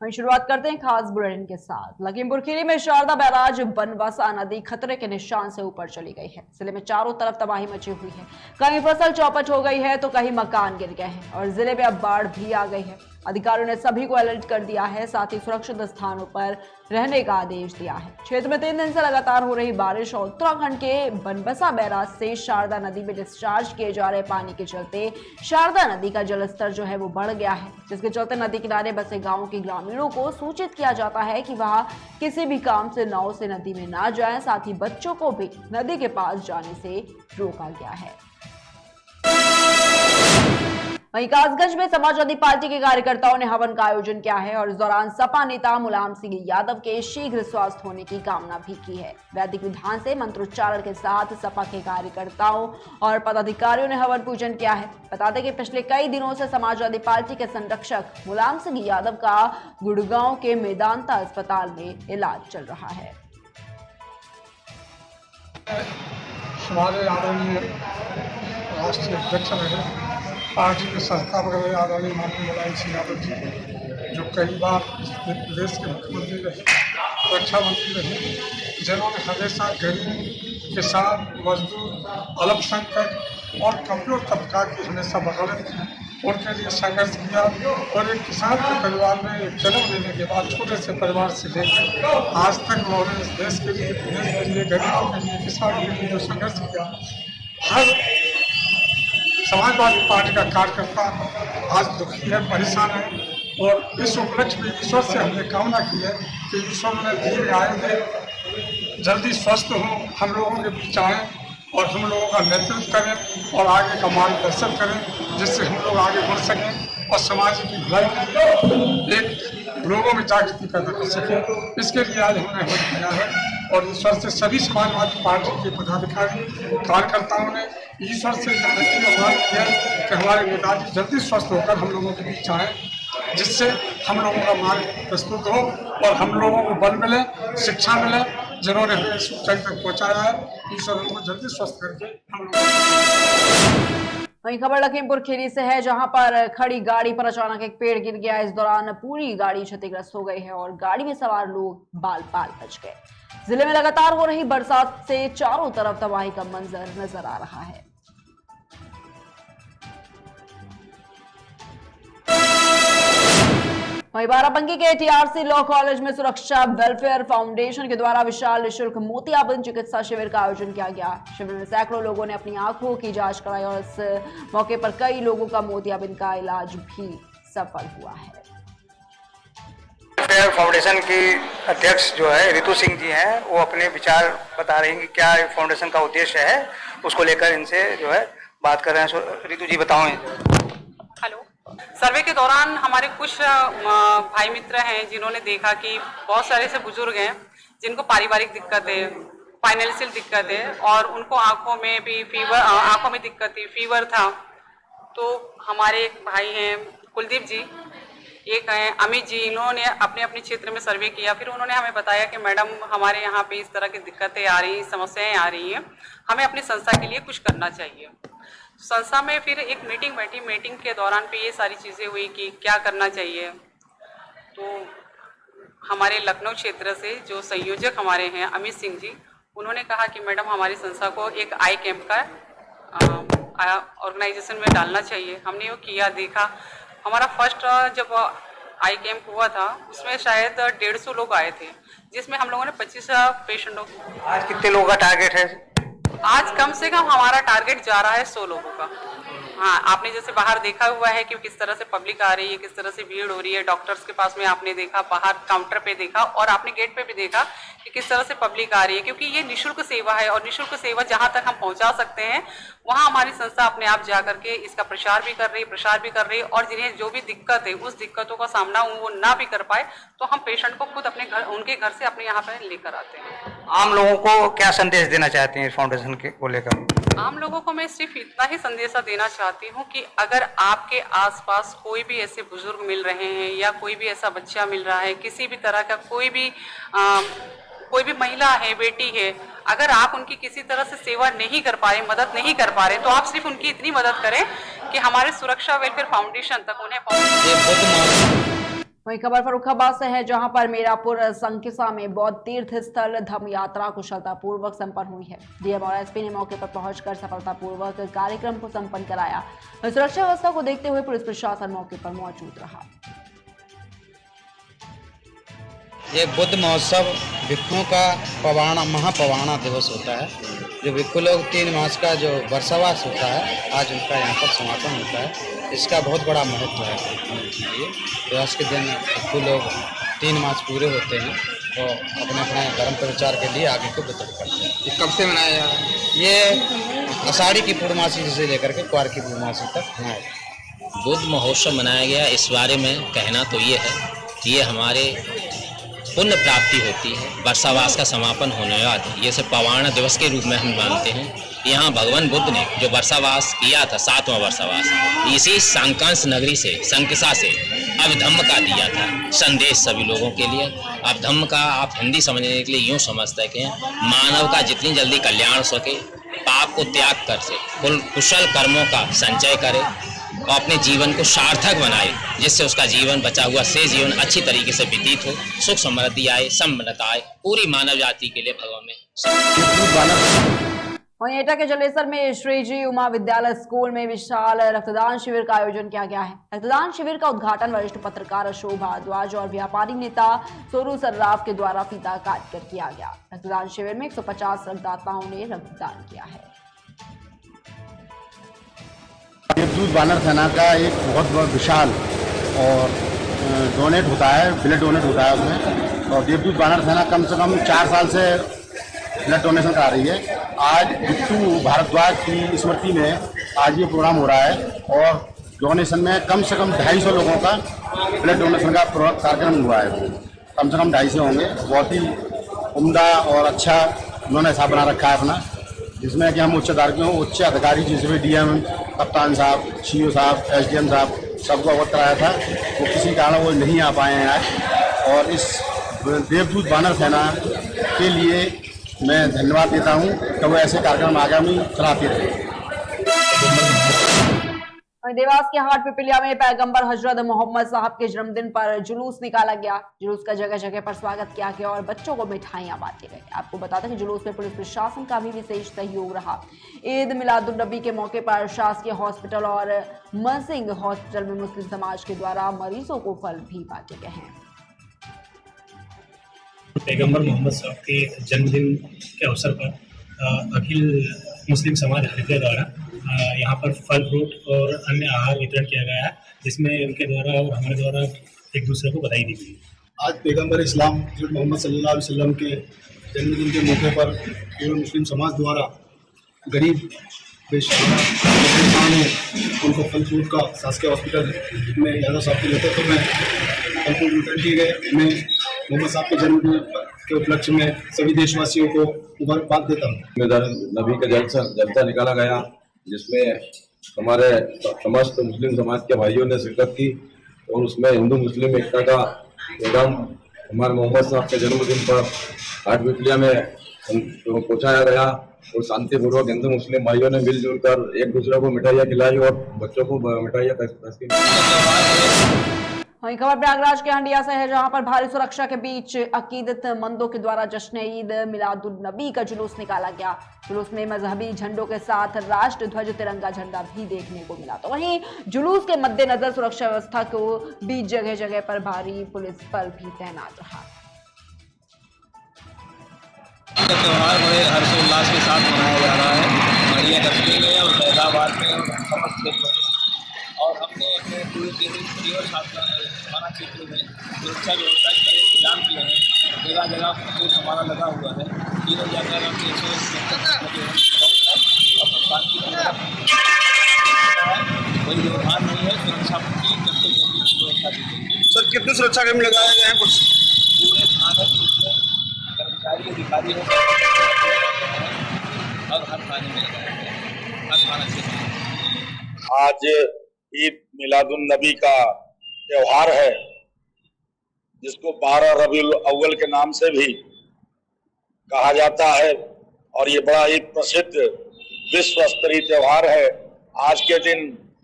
वहीं शुरुआत करते हैं खास बुलेटिन के साथ। लखीमपुर खीरी में शारदा बैराज बनवासा नदी खतरे के निशान से ऊपर चली गई है। जिले में चारों तरफ तबाही मची हुई है। कहीं फसल चौपट हो गई है तो कहीं मकान गिर गए हैं और जिले में अब बाढ़ भी आ गई है। अधिकारियों ने सभी को अलर्ट कर दिया है, साथ ही सुरक्षित स्थानों पर रहने का आदेश दिया है। क्षेत्र में 3 दिन से लगातार हो रही बारिश और उत्तराखंड के बनबसा बैराज से शारदा नदी में डिस्चार्ज किए जा रहे पानी के चलते शारदा नदी का जलस्तर जो है वो बढ़ गया है, जिसके चलते नदी किनारे बसे गांव के ग्रामीणों को सूचित किया जाता है कि वह किसी भी काम से नाव से नदी में ना जाएं। साथ ही बच्चों को भी नदी के पास जाने से रोका गया है। वहीं कासगंज में समाजवादी पार्टी के कार्यकर्ताओं ने हवन का आयोजन किया है और इस दौरान सपा नेता मुलायम सिंह यादव के शीघ्र स्वास्थ्य होने की कामना भी की है। वैदिक विधान से मंत्रोच्चारण के साथ सपा के कार्यकर्ताओं और पदाधिकारियों ने हवन पूजन किया है। बता दें कि पिछले कई दिनों से समाजवादी पार्टी के संरक्षक मुलायम सिंह यादव का गुड़गांव के मेदांता अस्पताल में इलाज चल रहा है। हमारे आदरणीय राष्ट्रीय अध्यक्ष रहे, पार्टी के संस्थापक रहे आदरणीय माननीय मुलायम सिंह यादव जी, जो कई बार प्रदेश के मुख्यमंत्री रहे, रक्षा मंत्री रहे, जिन्होंने हमेशा गरीब, किसान, मजदूर, अल्पसंख्यक और कमजोर तबका की हमेशा बगावत की, उनके लिए संघर्ष किया और एक किसान के परिवार में एक जन्म लेने के बाद छोटे से परिवार से लेकर आज तक उन्होंने इस देश के लिए, प्रदेश के लिए, गरीबों के लिए, किसानों के लिए जो संघर्ष किया, हर समाजवादी पार्टी का कार्यकर्ता आज दुखी है, परेशान है। और इस उपलक्ष्य में ईश्वर से हमने कामना की है कि ईश्वर ने दीर्घ आयु दे, जल्दी स्वस्थ हो, हम लोगों के बीच आएँ और हम लोगों का नेतृत्व करें और आगे का मार्गदर्शन करें, जिससे हम लोग आगे बढ़ सकें और समाज की भलाई एक लोगों में जागृति पैदा कर सकें। इसके लिए आज हमने हवन किया है और ईश्वर से सभी समाजवादी पार्टी के पदाधिकारी कार्यकर्ताओं ने ईश्वर से आह्वान किया कि हमारे नेताजी जल्दी स्वस्थ होकर हम लोगों के बीच आए, जिससे हम लोगों का मार्ग प्रस्तुत हो और हम लोगों को बल मिले, शिक्षा मिले, जिन्होंने हमें इस ऊंचाई तक पहुँचाया है। ईश्वर उनको जल्दी स्वस्थ करके हम लोग। वहीं खबर लखीमपुर खीरी से है, जहां पर खड़ी गाड़ी पर अचानक एक पेड़ गिर गया। इस दौरान पूरी गाड़ी क्षतिग्रस्त हो गई है और गाड़ी में सवार लोग बाल बाल बच गए। जिले में लगातार हो रही बरसात से चारों तरफ तबाही का मंजर नजर आ रहा है। वहीं बाराबंकी के टीआरसी लॉ कॉलेज में सुरक्षा वेलफेयर फाउंडेशन के द्वारा विशाल निःशुल्क मोतियाबिंद चिकित्सा शिविर का आयोजन किया गया। शिविर में सैकड़ों लोगों ने अपनी आंखों की जांच कराई और इस मौके पर कई लोगों का मोतियाबिंद का इलाज भी सफल हुआ है। वेलफेयर फाउंडेशन की अध्यक्ष जो है रितु सिंह जी हैं, वो अपने विचार बता रही हैं कि क्या फाउंडेशन का उद्देश्य है, उसको लेकर इनसे जो है बात कर रहे हैं। रितु जी बताओ। हेलो। सर्वे के दौरान हमारे कुछ भाई मित्र हैं जिन्होंने देखा कि बहुत सारे ऐसे बुजुर्ग हैं जिनको पारिवारिक दिक्कतें, फाइनेंशियल दिक्कतें और उनको आंखों में भी आंखों में दिक्कत थी, फीवर था। तो हमारे एक भाई हैं कुलदीप जी, एक हैं अमित जी, इन्होंने अपने अपने क्षेत्र में सर्वे किया। फिर उन्होंने हमें बताया कि मैडम हमारे यहाँ पे इस तरह की दिक्कतें आ रही हैं, समस्याएं आ रही हैं, हमें अपनी संस्था के लिए कुछ करना चाहिए। संस्था में फिर एक मीटिंग बैठी, मीटिंग के दौरान पे ये सारी चीज़ें हुई कि क्या करना चाहिए। तो हमारे लखनऊ क्षेत्र से जो संयोजक हमारे हैं अमित सिंह जी, उन्होंने कहा कि मैडम हमारी संस्था को एक आई कैंप का ऑर्गेनाइजेशन में डालना चाहिए। हमने वो किया, देखा। हमारा फर्स्ट जब आई कैंप हुआ था उसमें शायद 150 लोग आए थे, जिसमें हम लोगों ने 25 पेशेंटों को। आज कितने लोगों का टारगेट है? आज कम से कम हमारा टारगेट जा रहा है 100 लोगों का। हाँ, आपने जैसे बाहर देखा हुआ है कि किस तरह से पब्लिक आ रही है, किस तरह से भीड़ हो रही है। डॉक्टर्स के पास में आपने देखा, बाहर काउंटर पे देखा और आपने गेट पे भी देखा कि किस तरह से पब्लिक आ रही है, क्योंकि ये निःशुल्क सेवा है और निःशुल्क सेवा जहाँ तक हम पहुँचा सकते हैं वहाँ हमारी संस्था अपने आप जा करके इसका प्रचार भी कर रही है और जिन्हें जो भी दिक्कत है उस दिक्कतों का सामना वो ना भी कर पाए तो हम पेशेंट को खुद अपने घर, उनके घर से अपने यहाँ पर लेकर आते हैं। आम लोगों को क्या संदेश देना चाहते हैं फाउंडेशन के को लेकर? आम लोगों को मैं सिर्फ इतना ही संदेशा देना चाहती हूँ कि अगर आपके आसपास कोई भी ऐसे बुजुर्ग मिल रहे हैं या कोई भी ऐसा बच्चा मिल रहा है, किसी भी तरह का कोई भी महिला है, बेटी है, अगर आप उनकी किसी तरह से सेवा नहीं कर पा रहे, मदद नहीं कर पा रहे, तो आप सिर्फ उनकी इतनी मदद करें कि हमारे सुरक्षा वेलफेयर फाउंडेशन तक उन्हें पहुंचे। वहीं खबर फर्रुखाबाद से है, जहां पर मीरापुर संकिसा में बौद्ध तीर्थ स्थल धम्म यात्रा कुशलतापूर्वक संपन्न हुई है। डीएम और एसपी ने मौके पर पहुंचकर सफलतापूर्वक कार्यक्रम को संपन्न कराया। सुरक्षा व्यवस्था को देखते हुए पुलिस प्रशासन मौके पर मौजूद रहा। ये बुद्ध महोत्सव भिक्षुओं का महापवाना दिवस होता है। जो भिक्षु लोग 3 मास का जो वर्षावास होता है, आज उनका यहाँ पर समापन होता है। इसका बहुत बड़ा महत्व है। दिवस के दिन भिक्षु लोग 3 मास पूरे होते हैं और अपने अपने धर्म प्रचार के लिए आगे को वितरित करते हैं। ये कब से मनाया जा रहा है? ये आषाढ़ी की पूर्णमासी से लेकर के क्वार की पूर्णमासी तक मनाया जाता है। बुद्ध महोत्सव मनाया गया। इस बारे में कहना तो ये है कि ये हमारे पुण्य प्राप्ति होती है। वर्षावास का समापन होने बाद ये सब पवाना दिवस के रूप में हम मानते हैं। यहाँ भगवान बुद्ध ने जो वर्षावास किया था, 7वां वर्षावास, इसी सांकांस नगरी से, संकिसा से अभिधम्म का दिया था संदेश सभी लोगों के लिए। अभिधम्म का आप हिंदी समझने के लिए यूँ समझते हैं कि मानव का जितनी जल्दी कल्याण हो सके, पाप को त्याग कर से कुशल कर्मों का संचय करे और अपने जीवन को सार्थक बनाए, जिससे उसका जीवन बचा हुआ से जीवन अच्छी तरीके से व्यतीत हो, सुख समृद्धि आए, सम्मनता आए पूरी मानव जाति के लिए भगवान में। वहीं एटा के जलेसर में श्री जी उमा विद्यालय स्कूल में विशाल रक्तदान शिविर का आयोजन किया गया है। रक्तदान शिविर का उद्घाटन वरिष्ठ पत्रकार अशोक भारद्वाज और व्यापारी नेता सोनू सर्राफ के द्वारा फीता काट कर किया गया। रक्तदान शिविर में 150 रक्तदाताओं ने रक्तदान किया है। देवदूत वानर सेना का एक बहुत विशाल और डोनेट होता है, ब्लड डोनेट होता है उसमें। और देवदूत वानर सेना कम से कम 4 साल से ब्लड डोनेशन करा रही है। आज बिट्टू भारद्वाज की स्मृति में आज ये प्रोग्राम हो रहा है और डोनेशन में कम से कम 250 लोगों का ब्लड डोनेशन का कार्यक्रम हुआ है। कम से कम 250 होंगे। बहुत ही उम्दा और अच्छा उन्होंने हिसाब बना रखा है अपना, जिसमें कि हम उच्च अधिकारी जिसमें डीएम, कप्तान साहब, सीओ साहब, एसडीएम साहब सबको अवगत कराया था। वो किसी कारण वो नहीं आ पाए हैं आज। और इस देवदूत वानर सेना के लिए मैं धन्यवाद देता हूं कि वो ऐसे कार्यक्रम आगामी चलाते रहे। देवास के हाट पिपलिया में पैगंबर हजरत मोहम्मद साहब के जन्मदिन पर जुलूस निकाला गया। जुलूस का जगह जगह पर स्वागत किया गया और बच्चों को मिठाइयां बांटी गई। आपको बता दें कि जुलूस में पुलिस प्रशासन का भी विशेष सहयोग रहा। ईद मिलादुन्नबी के मौके पर शासकीय हॉस्पिटल और मनसिंह हॉस्पिटल में मुस्लिम समाज के द्वारा मरीजों को फल भी बांटे गए हैं। पैगंबर मोहम्मद साहब के जन्मदिन के अवसर पर अखिल मुस्लिम समाज हरिद्वार द्वारा यहाँ पर फल फ्रूट और अन्य आहार वितरण किया गया है, जिसमें उनके द्वारा और हमारे द्वारा एक दूसरे को बधाई दी गई। आज पैगंबर इस्लाम मोहम्मद सल्लल्लाहु अलैहि वसल्लम के जन्मदिन के मौके पर केवल मुस्लिम समाज द्वारा गरीब परेशान है उनको फल फ्रूट का शासकीय हॉस्पिटल में यादव साहब के नेतृत्व में फल फ्रूट वितरण किए गए। मैं मोहम्मद साहब के जन्मदिन के उपलक्ष्य में सभी देशवासियों को मुबारकबाद देता हूँ। नबी का जलसा निकाला गया, जिसमें हमारे समस्त मुस्लिम समाज के भाइयों ने शिरकत की और उसमें हिंदू मुस्लिम एकता का प्रोग्राम हमारे मोहम्मद साहब के जन्मदिन पर हाट पिपलिया में पहुंचाया गया और शांतिपूर्वक हिंदू मुस्लिम भाइयों ने मिलजुल कर एक दूसरे को मिठाइयाँ खिलाई और बच्चों को मिठाइयाँ तकसीम। वहीं खबर प्रयागराज के हंडिया से है, जहां पर भारी सुरक्षा के बीच अकीदतमंदों के द्वारा जश्न ईद मिलादुन्नबी का जुलूस निकाला गया। जुलूस में मजहबी झंडों के साथ राष्ट्र ध्वज तिरंगा झंडा भी देखने को मिला। तो वहीं जुलूस के मद्देनजर सुरक्षा व्यवस्था को बीच जगह जगह पर भारी पुलिस बल भी तैनात रहा। त्योहार बड़े हर्षोल्लास के साथ मनाया जा रहा है हंडिया कस्बे में और फैजाबाद में और समस्त क्षेत्रों में। और हमने अपने पूरे थाना क्षेत्र में सुरक्षा व्यवस्था के इंतजाम किए हैं। जगह जगह फोर्स हमारा लगा हुआ है। तीनों जगह हम कोई व्यवहार नहीं है। सुरक्षा की व्यवस्था की गई। सर कितने सुरक्षा कर्मी लगाए गए हैं? कुछ पूरे थाने के कर्मचारी अधिकारी हैं और हर थाने में लगाए गए हैं, हर थाना क्षेत्र। आज ईद मिलादुन्नबी का त्योहार है, जिसको 12 रबीउल अव्वल के नाम से भी कहा जाता है और ये बड़ा ही प्रसिद्ध विश्व स्तरीय त्योहार है। आज के दिन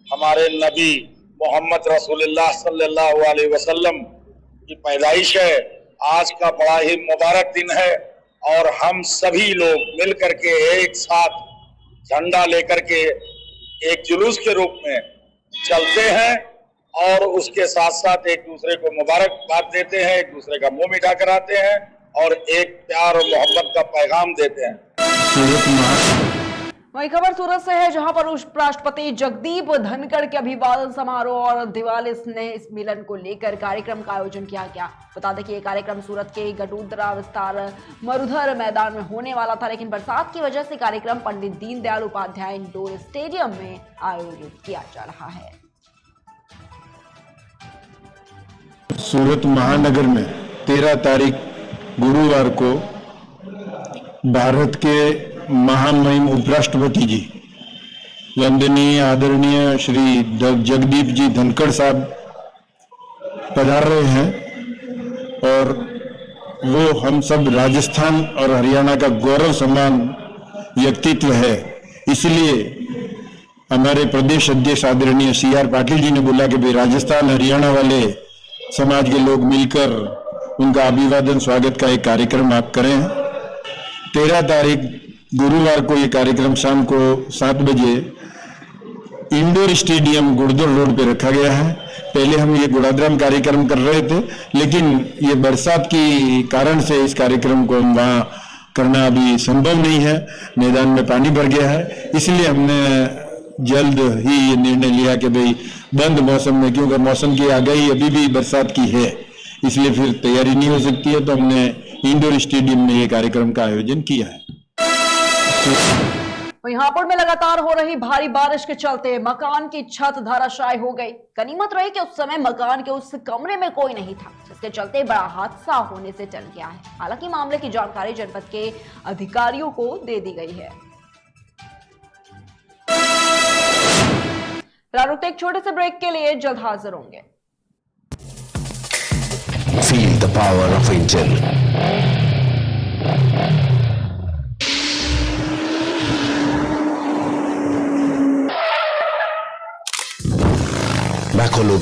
हमारे नबी मोहम्मद रसूलुल्लाह सल्लल्लाहु अलैहि वसल्लम की पैदाइश है। आज का बड़ा ही मुबारक दिन है और हम सभी लोग मिल करके एक साथ झंडा लेकर के एक जुलूस के रूप में चलते हैं और उसके साथ साथ एक दूसरे को मुबारकबाद देते हैं, एक दूसरे का मुंह मीठा कराते हैं और एक प्यार और मोहब्बत का पैगाम देते हैं। वही खबर सूरत से है, जहां पर उपराष्ट्रपति जगदीप धनखड़ के अभिवादन समारोह और दिवाली स्नेह मिलन को लेकर कार्यक्रम का आयोजन किया गया। बता दें कि ये कार्यक्रम सूरत के गडोदरा विस्तार मरुधर मैदान में होने वाला था, लेकिन बरसात की वजह से कार्यक्रम पंडित दीनदयाल उपाध्याय इंडोर स्टेडियम में आयोजित किया जा रहा है। सूरत महानगर में 13 तारीख गुरुवार को भारत के महामहिम उपराष्ट्रपति जी वंदनीय आदरणीय श्री जगदीप जी धनखड़ साहब पधार रहे हैं और वो हम सब राजस्थान और हरियाणा का गौरव समान व्यक्तित्व है। इसलिए हमारे प्रदेश अध्यक्ष आदरणीय CR पाटिल जी ने बोला कि भाई राजस्थान हरियाणा वाले समाज के लोग मिलकर उनका अभिवादन स्वागत का एक कार्यक्रम आप करें। 13 तारीख गुरुवार को ये कार्यक्रम शाम को 7 बजे इंडोर स्टेडियम गुड़दौर रोड पे रखा गया है। पहले हम ये गुड़ादरा में कार्यक्रम कर रहे थे, लेकिन ये बरसात की कारण से इस कार्यक्रम को हम वहाँ करना अभी संभव नहीं है, मैदान में पानी भर गया है। इसलिए हमने जल्द ही ये निर्णय लिया कि भाई बंद मौसम में, क्योंकि मौसम की आगाही अभी भी बरसात की है, इसलिए फिर तैयारी नहीं हो सकती है, तो हमने इंडोर स्टेडियम में ये कार्यक्रम का आयोजन किया है। वहीं हापुड़ में लगातार हो रही भारी बारिश के चलते मकान की छत धराशायी हो गई। गनीमत रही कि उस समय मकान के उस कमरे में कोई नहीं था, जिसके चलते बड़ा हादसा होने से टल गया है। हालांकि मामले की जानकारी जनपद के अधिकारियों को दे दी गई है। रुकते एक छोटे से ब्रेक के लिए, जल्द हाजिर होंगे। Feel the power of Angel. Macolo